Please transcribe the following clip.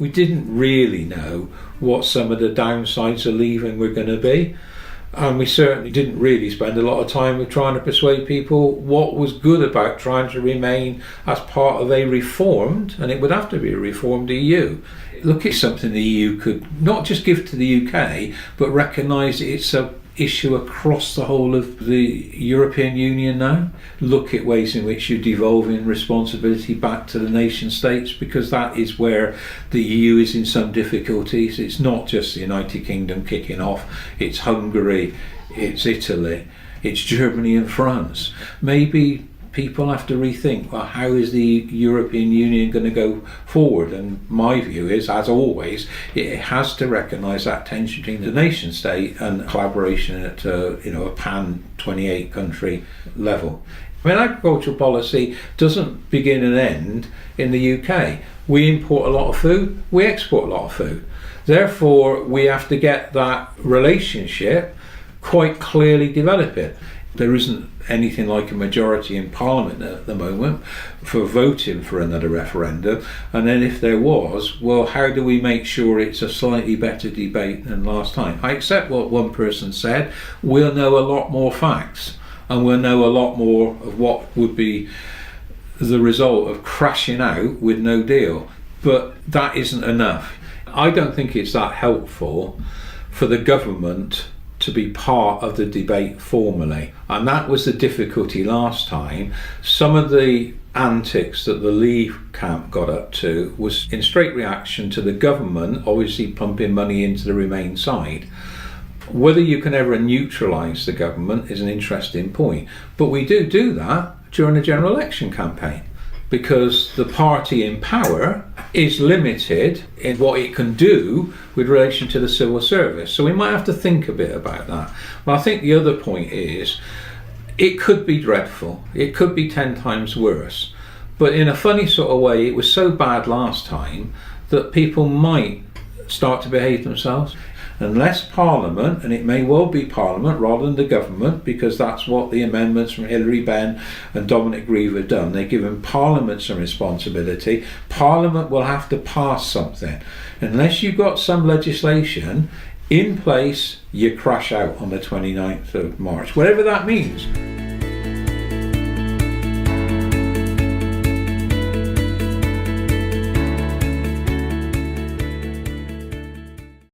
we didn't really know what some of the downsides of leaving were going to be. And we certainly didn't really spend a lot of time with trying to persuade people what was good about trying to remain as part of a reformed, and it would have to be a reformed EU. Look at something the EU could not just give to the UK, but recognise it's an issue across the whole of the European Union now. Look at ways in which you're devolving responsibility back to the nation states, because that is where the EU is in some difficulties. It's not just the United Kingdom kicking off, it's Hungary, it's Italy, it's Germany and France. Maybe people have to rethink, well, how is the European Union going to go forward? And my view is, as always, it has to recognise that tension between the nation state and collaboration at a pan 28 country level. I mean, agricultural policy doesn't begin and end in the UK. We import a lot of food, we export a lot of food. Therefore, we have to get that relationship quite clearly developing. There isn't anything like a majority in Parliament at the moment for voting for another referendum, and then if there was, well, how do we make sure it's a slightly better debate than last time? I accept what one person said, we'll know a lot more facts and we'll know a lot more of what would be the result of crashing out with no deal, but that isn't enough. I don't think it's that helpful for the government to be part of the debate formally, and that was the difficulty last time. Some of the antics that the Leave camp got up to was in straight reaction to the government obviously pumping money into the Remain side. Whether you can ever neutralise the government is an interesting point, but we do that during a general election campaign, because the party in power is limited in what it can do with relation to the civil service. So we might have to think a bit about that. But I think the other point is, it could be dreadful. It could be 10 times worse. But in a funny sort of way, it was so bad last time that people might start to behave themselves. Unless Parliament, and it may well be Parliament rather than the government, because that's what the amendments from Hilary Benn and Dominic Grieve have done. They've given Parliament some responsibility. Parliament will have to pass something. Unless you've got some legislation in place, you crash out on the 29th of March, whatever that means.